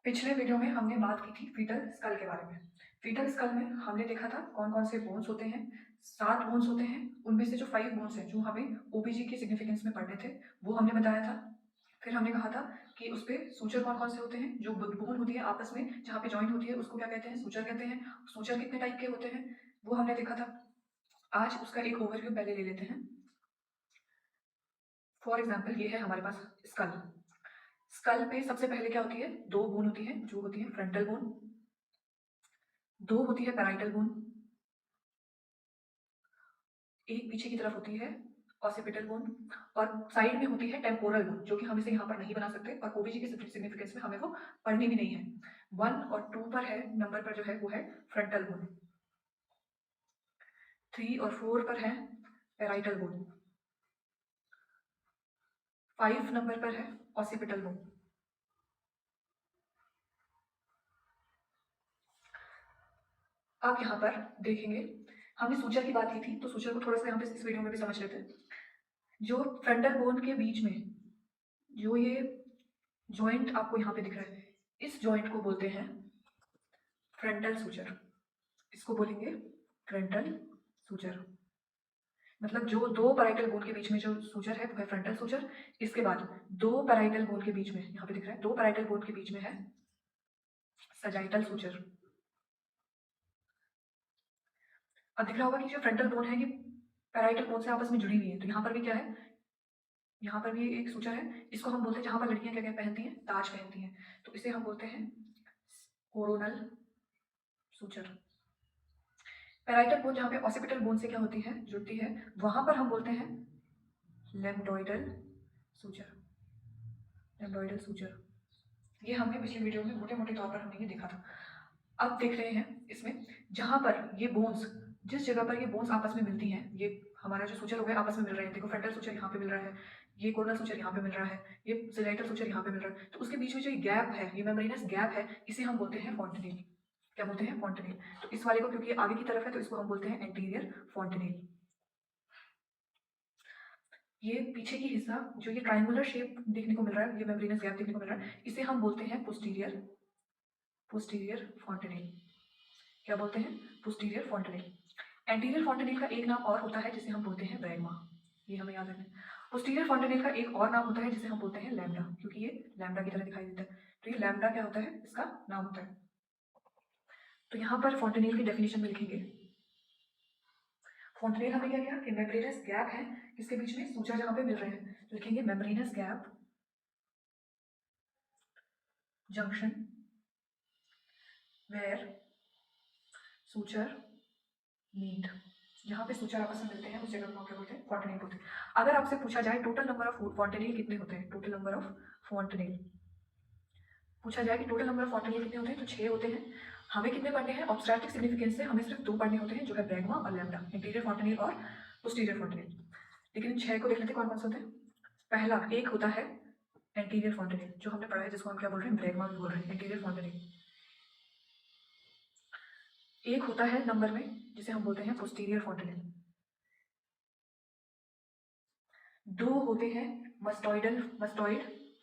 पिछले वीडियो में हमने बात की थी फीटल स्कल के बारे में। फीटल स्कल में हमने देखा था कौन-कौन से बोन्स होते हैं। 7 बोन्स होते हैं, उनमें से जो 5 बोन्स हैं, जो हमें ओबीजी के सिग्निफिकेंस में पढ़ने थे, वो हमने बताया था। फिर हमने कहा था कि उसपे सूचर कौन-कौन से होते हैं, जो बोन होती है आपस में जहाँ पे जॉइन होती है उसको क्या कहते हैं? सूचर कहते हैं। सूचर कितने टाइप के होते हैं, वो हमने देखा था। आज उसका एक ओवरव्यू पहले ले लेते हैं। फॉर एग्ज़ाम्पल ये है हमारे पास स्कल। स्कल पे सबसे पहले क्या होती है? 2 बोन होती है, जो होती है फ्रंटल बोन। 2 होती है पैराइटल बोन। एक पीछे की तरफ होती है ऑसिपिटल बोन और साइड में होती है टेम्पोरल बोन, जो कि हम इसे यहाँ पर नहीं बना सकते और ओबीजी के सिग्निफिकेंस में हमें वो पढ़नी भी नहीं है। 1 और 2 पर है, नंबर पर जो है वो है फ्रंटल बोन। 3 और 4 पर है पैराइटल बोन। 5 नंबर पर है ऑसिपिटल बोन। आप यहाँ पर देखेंगे, हमने सूचर की बात की थी, तो सूचर को थोड़ा सा यहाँ पे इस वीडियो में भी समझ लेते हैं। जो फ्रंटल बोन के बीच में जो ये जॉइंट आपको यहाँ पे दिख रहा है, इस जॉइंट को बोलते हैं फ्रंटल सूचर। इसको बोलेंगे फ्रंटल सूचर। मतलब जो 2 पैराइटल बोन के बीच में जो सूचर है वो है फ्रंटल सूचर। इसके बाद 2 पैराइटल बोन के बीच में, यहाँ पे दिख रहा है, 2 पैराइटल बोन के बीच में है सजाइटल सूचर। अब दिख रहा होगा कि जो फ्रंटल बोन है ये पैराइटल बोन से आपस में जुड़ी हुई है, तो यहाँ पर भी क्या है, यहाँ पर भी एक सूचर है। इसको हम बोलते हैं, जहाँ पर लड़कियाँ क्या क्या पहनती हैं, ताज पहनती हैं, तो इसे हम बोलते हैं कोरोनल सूचर। पैराइटल बोन जहाँ पे ऑसिपिटल बोन से क्या होती है, जुड़ती है, वहां पर हम बोलते हैं लेम्बडोइडल सूचर। लेम्बडोइडल सूचर, ये हमने पिछले वीडियो में मोटे मोटे तौर पर हमने ये देखा था। अब देख रहे हैं इसमें, जहाँ पर ये बोन्स, जिस जगह पर ये बोन्स आपस में मिलती हैं, ये हमारा जो सूचर हो गया आपस में मिल रहे हैं। देखो फ्रंटल सूचर यहाँ पे मिल रहा है, ये कोरोनल सूचर यहाँ पे मिल रहा है, ये सजाइटल सूचर यहाँ पे मिल रहा है, तो उसके बीच में जो ये गैप है, ये मेम्ब्रेनस गैप है, इसे हम बोलते हैं फॉन्टेनेल। क्या बोलते हैं? फॉन्टेनेल। तो इस वाले को, क्योंकि ये आगे की तरफ है, तो इसको हम बोलते हैं एंटीरियर फॉन्टेनेल। ये पीछे की हिस्सा जो ये ट्रायंगुलर शेप देखने को मिल रहा है, ये मेम्ब्रेनस गैप देखने को मिल रहा है, इसे हम बोलते हैं पोस्टीरियर फॉन्टेनेल। क्या बोलते हैं? Posterior fontanelle. एंटीरियर फॉन्टेनेल का एक नाम और होता है जिसे हम बोलते हैं ब्रैगमा। ये हमें याद रखना है। पोस्टीरियर फॉन्टेनेल का एक और नाम होता है जिसे हम बोलते हैं लैम्डा, क्योंकि ये लैम्डा की तरह दिखाई देता है, तो ये लैम्डा क्या होता है, इसका नाम होता है। तो यहाँ पर फॉन्टेनेल की डेफिनेशन में लिखेंगे, फॉन्टेनेल हमें क्या किया कि मेम्ब्रेनस गैप है, किसके बीच में? सूचर जहाँ पे मिल रहे हैं, तो लिखेंगे membranes gap junction where suture meet. जहाँ पे सूचर आपस में मिलते हैं उस जगह को हम क्या बोलते हैं? फॉन्टेनेल बोलते हैं। अगर आपसे पूछा जाए टोटल नंबर ऑफ फॉन्टेनेल कितने होते हैं, टोटल नंबर ऑफ फॉन्टेनेल पूछा जाए कि टोटल नंबर ऑफ फॉन्टेनेल कितने होते हैं, तो 6 होते हैं। हमें कितने पढ़ने हैं? ऑब्स्ट्रैक्टिव सिग्निफिकेंस से हमें सिर्फ 2 पढ़ने होते हैं, जो है ब्रैगमा और लैम्डा, इंटीरियर फॉन्टेनेल और पोस्टीरियर फॉन्टेनेल। लेकिन इन 6 को देख लेते हैं कौन कौन से होते हैं। पहला एक होता है एंटीरियर फॉन्टेनेल, जो हमने पढ़ा है, जिसको हम क्या बोल रहे हैं? ब्रैगमा भी बोल रहे हैं, एंटीरियर फॉन्टेनेल। एक होता है नंबर में जिसे हम बोलते हैं पोस्टीरियर फॉन्टेनेल। 2 होते हैं मस्टॉइड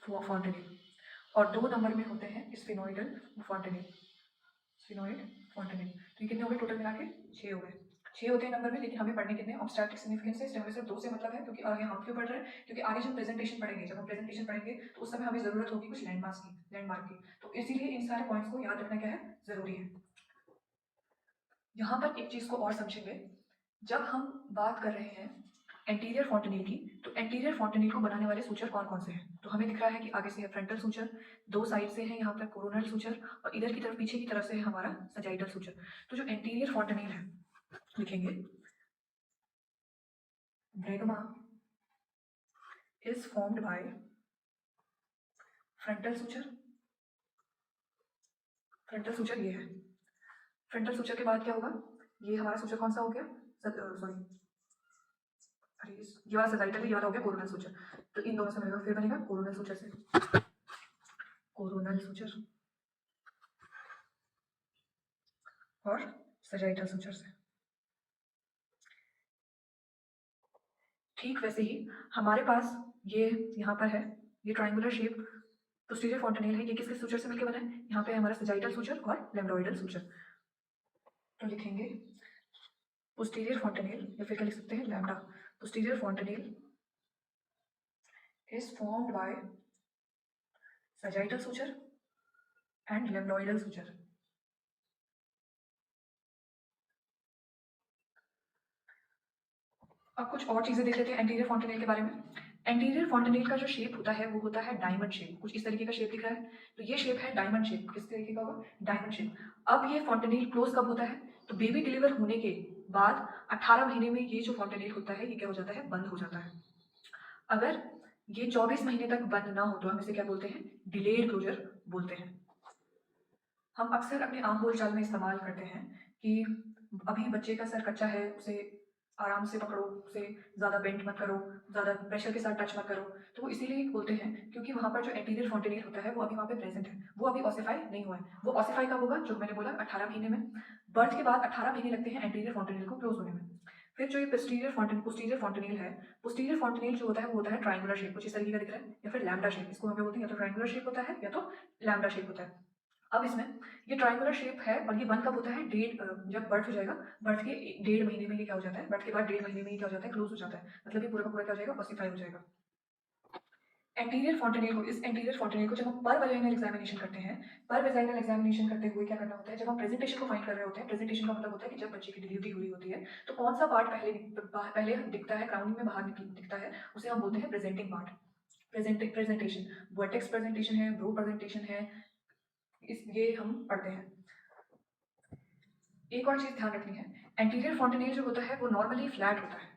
फॉन्टेनेल और 2 नंबर में होते हैं स्फिनोइडल फॉन्टेनेल। Sphenoid fontanelle. तो ये कितने हो गए टोटल मिला के? 6 हो गए। 6 होते हैं नंबर में, लेकिन हमें पढ़ने कितने? ऑब्स्ट्रैक्टिव सिग्निफिकेंस से हमें सिर्फ 2 से मतलब है, क्योंकि आगे हम क्यों पढ़ रहे हैं? क्योंकि आगे जब प्रेजेंटेशन पढ़ेंगे, जब हम प्रेजेंटेशन पढ़ेंगे तो उस समय हमें जरूरत होगी कुछ लैंडमार्क की, तो इसीलिए इन सारे पॉइंट्स को याद रखना क्या है? जरूरी है। यहाँ पर एक चीज को और समझेंगे, जब हम बात कर रहे हैं एंटीरियर फॉन्टेनेल की, तो एंटीरियर फॉन्टेनेल को बनाने वाले सूचर कौन कौन से हैं? तो हमें दिख रहा है कि आगे से है फ्रंटल सूचर, 2 साइड से है यहाँ पर कोरोनल सूचर, और इधर की तरफ पीछे की तरफ से है हमारा सजाइटल सूचर। तो जो एंटीरियर फॉन्टेनेल है, लिखेंगे bregma is formed by frontal suture. Frontal suture ये है। फ्रंटल सूचर के बाद क्या होगा? ये हमारा सूचर कौन सा हो गया? सॉरी, अरे ये वाला सजाइटल, ये वाला हो गया कोरोनल सूचर। तो इन दोनों से मिलेगा, फिर बनेगा कोरोनल सूचर से, कोरोनल सूचर और सजाइटल सूचर से। ठीक वैसे ही हमारे पास ये यहाँ पर है, ये ट्रायंगुलर शेप पोस्टीरियर फॉन्टेनेल है, ये किस किस सूचर से मिलकर बना है? यहाँ पे हमारा सजाइटल सूचर और लैम्ब्डोइडल सूचर। तो लिखेंगे पोस्टीरियर फॉन्टेनेल, या फिर क्या लिख सकते हैं lambda. Posterior fontanelle is formed by sagittal suture and lambdoidal suture. अब कुछ और चीजें देख लेते हैं एंटीरियर फॉन्टेनेल के बारे में। एंटीरियर फॉन्टेनेल का जो शेप होता है वो होता है डायमंड शेप, कुछ इस तरीके का शेप दिख रहा है, तो ये शेप है डायमंड शेप। किस तरीके का होगा? Diamond shape. अब ये फॉन्टेनेल क्लोज कब होता है? तो बेबी डिलीवर होने के बाद 18 महीने में ये जो फॉन्टेनेल होता है ये क्या हो जाता है? बंद हो जाता है। अगर ये 24 महीने तक बंद ना हो तो हम इसे क्या बोलते हैं? डिलेड क्लोजर बोलते हैं। हम अक्सर अपने आम बोलचाल में इस्तेमाल करते हैं कि अभी बच्चे का सर कच्चा है, उसे आराम से पकड़ो, उसे ज़्यादा बेंड मत करो, ज़्यादा प्रेशर के साथ टच मत करो। तो वो इसीलिए बोलते हैं क्योंकि वहाँ पर जो एंटीरियर फॉन्टेनेल होता है वो अभी वहाँ पे प्रेजेंट है, वो अभी ऑसिफाई नहीं हुआ है। वो ऑसिफाई कब होगा? जो मैंने बोला 18 महीने में। बर्थ के बाद 18 महीने लगते हैं एंटीरियर फॉन्टेनेल को क्लोज होने में। फिर जो ये पोस्टीरियर फॉन्टेनेल है, पोस्टीरियर फॉन्टेनेल जो होता है वो होता है ट्रायंगुलर शेप, कुछ इस तरीके का दिख रहा है, या फिर लैम्डा शेप। इसको हम क्या बोलते हैं? या तो ट्रायंगुलर शेप होता है या तो लैम्डा शेप होता है। अब इसमें ये ट्रायंगुलर शेप है और ये बंद कब होता है? जब बर्थ हो जाएगा, बर्थ के 1.5 महीने में ये क्या हो जाता है? बर्थ के बाद 1.5 महीने में ये क्या हो जाता है? क्लोज हो जाता है। मतलब ये पूरा का पूरा क्या हो जाएगा? ऑसिफाई हो जाएगा। एंटीरियर फॉन्टेनेल को, इस एंटीरियर फॉन्टेनेल को जब हम पर वेजाइनल एग्जामिनेशन करते हैं, पर वेजाइनल एग्जामिनेशन करते हुए क्या करना होता है? जब हम प्रेजेंटेशन को फाइंड कर रहे होते हैं, प्रेजेंटेशन का मतलब होता है कि जब बच्चे की डिलीवरी हुई होती है तो कौन सा पार्ट पहले दिखता है, क्राउनिंग में बाहर दिखता है, उसे हम बोलते हैं presenting part. Presentation, vertex presentation है, ब्रो प्रेजेंटेशन है, ये हम पढ़ते हैं। एक और चीज ध्यान रखनी है, एंटीरियर फॉन्टेनेल जो होता है वो नॉर्मली फ्लैट होता है।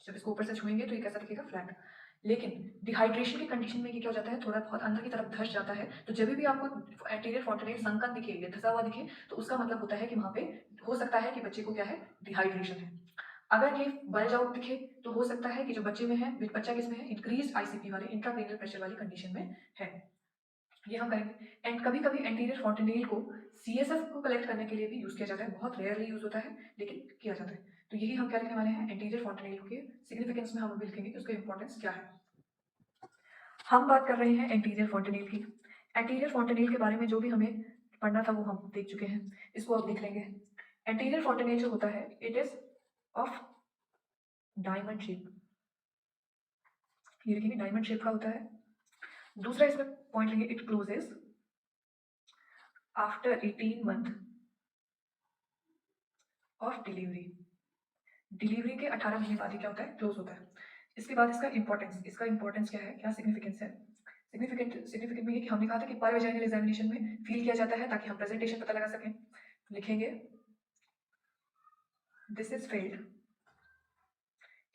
जब इसको ऊपर से छुएंगे तो ये कैसा दिखेगा? फ्लैट। लेकिन डिहाइड्रेशन की कंडीशन में ये क्या हो जाता है? थोड़ा बहुत अंदर की तरफ धस जाता है। तो जब भी आपको एंटीरियर फॉन्टेनेल संकन दिखे या धसा हुआ दिखे तो उसका मतलब होता है कि वहां पे हो सकता है कि बच्चे को क्या है? डिहाइड्रेशन है। अगर ये बल्ज आउट दिखे तो हो सकता है कि जो बच्चे में है, बच्चा किसमें है? इंक्रीज आईसीपी वाले, इंट्राक्रेनियल प्रेशर वाली कंडीशन में है। ये हम करेंगे। एंड कभी कभी एंटीरियर फॉन्टेनेल को सीएसएफ को कलेक्ट करने के लिए भी यूज किया जाता है, बहुत रेयरली यूज होता है लेकिन किया जाता है। तो यही हम क्या लिखने वाले हैं? एंटीरियर फॉन्टेनेल के सिग्निफिकेंस में हम अभी लिखेंगे कि उसका इंपॉर्टेंस क्या है। हम बात कर रहे हैं एंटीरियर फॉन्टेनेल की। एंटीरियर फॉन्टेनेल के बारे में जो भी हमें पढ़ना था वो हम देख चुके हैं, इसको अब देख लेंगे। एंटीरियर फॉन्टेनेल जो होता है it is of diamond shape, ये लिखेंगे डायमंड शेप का होता है। दूसरा इसमें पॉइंट लेंगे, it closes after 18 month of delivery. Delivery के 18 महीने बाद ही क्या होता है? क्लोज होता है। इसके बाद इसका इंपॉर्टेंस क्या है, क्या सिग्निफिकेंस है? सिग्निफिकेंट में ये कि हमने कहा था कि पर वेजाइनल एग्जामिनेशन में फील किया जाता है ताकि हम प्रेजेंटेशन पता लगा सकें। लिखेंगे this is failed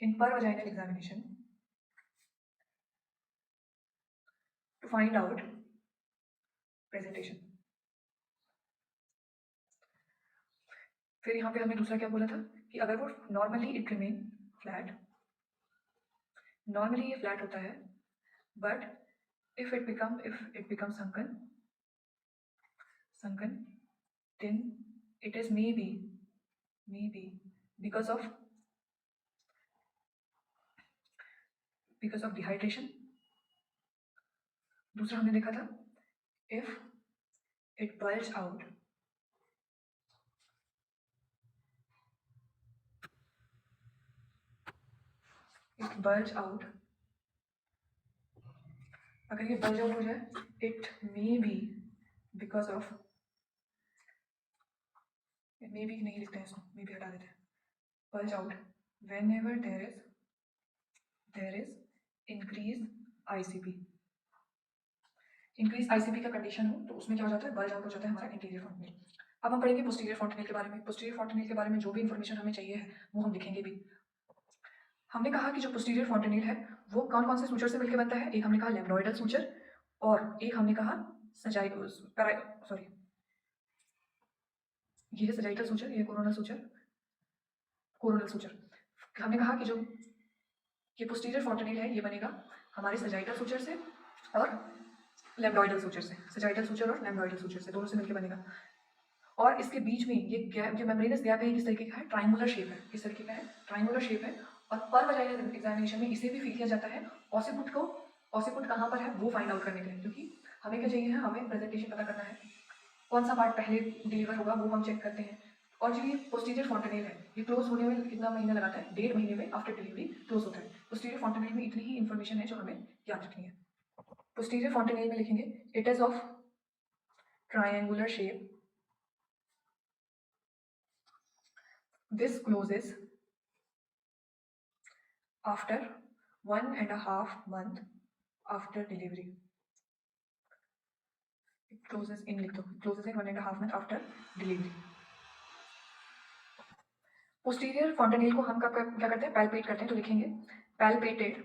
in per vaginal examination to find out presentation. फिर यहाँ पे हमने दूसरा क्या बोला था कि अगर वो normally it remain flat, normally ये फ्लैट होता है, but if it becomes sunken, then it is maybe because of dehydration। दूसरा हमने देखा था if it bulge out अगर ये बल्ज आउट हो जाए, it may be because of, may be नहीं लिखते हैं इसको, मे बी हटा देते हैं। Bulge out whenever there is increase ICP। Increase ICP का कंडीशन हो तो उसमें क्या हो जाता है? बल्ज आउट हो जाता है हमारा इंटीरियर फॉन्टेनेल। अब हम पढ़ेंगे पोस्टीरियर फॉन्टेनेल के बारे में। पोस्टीरियर फॉन्टेनेल के बारे में जो भी इन्फॉर्मेशन हमें चाहिए है वो हम लिखेंगे भी। हमने कहा कि जो पोस्टीरियर फॉन्टेनेल है वो कौन कौन से सूचर से मिलकर बनता है? एक हमने कहा लैम्ब्डोइडल सूचर और एक हमने कहा सॉरी, ये है सजाइटल सूचर, ये कोरोनल सूचर। हमने कहा कि जो ये पोस्टीरियर फॉन्टेनेल है ये बनेगा हमारे सजाइटल सूचर से और लैम्ब्डोइडल सूचर से, सजाइटल सूचर और लैम्ब्डोइडल सूचर से, दोनों से मिलकर बनेगा। और इसके बीच में ये गैप, जो मेम्ब्रेनस गैप है, किस तरीके का है? ट्रायंगुलर शेप है। किस तरीके का है? ट्रायंगुलर शेप है। और पर वजाइनल एग्जामिनेशन में इसे भी फील किया जाता है ऑसिपुट को। ऑसिपुट कहाँ पर है वो फाइंड आउट करने के लिए, क्योंकि हमें क्या चाहिए है, हमें प्रेजेंटेशन पता करना है, कौन सा पार्ट पहले डिलीवर होगा वो हम चेक करते हैं। और जो ये पोस्टीरियर फॉन्टेनेल है, ये क्लोज होने में कितना महीना लगाता है, 1.5 महीने में आफ्टर डिलीवरी क्लोज होता है। पोस्टीरियर फॉन्टेनेल में इतनी ही इन्फॉर्मेशन है जो हमें याद रखनी है। पोस्टीरियर फॉन्टेनेल में लिखेंगे it is of triangular shape, this closes after 1.5 month after delivery. Closes in लिख दो, closes in 1.5 month after delivery. Posterior fontanelle को हम कब क्या करते हैं, पैल्पेट करते हैं, तो लिखेंगे पैल्पेटेड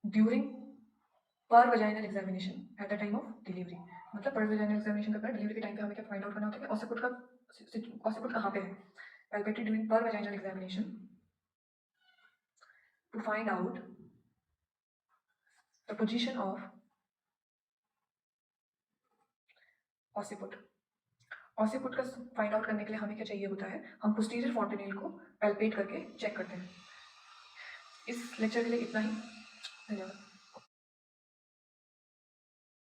during per vaginal examination at the time of delivery. मतलब पर वजाइनल एग्जामिनेशन का डिलीवरी के टाइम पे हमें क्या फाइंड आउट करना होता है कि ऑसिपुट कहाँ पे है। Palpated during per vaginal examination to find out the position of occiput. Occiput का फाइंड आउट करने के लिए हमें क्या चाहिए होता है, हम पोस्टीरियर फॉन्टेनेल को पैल्पेट करके चेक करते हैं। इस लेक्चर के लिए इतना ही, धन्यवाद।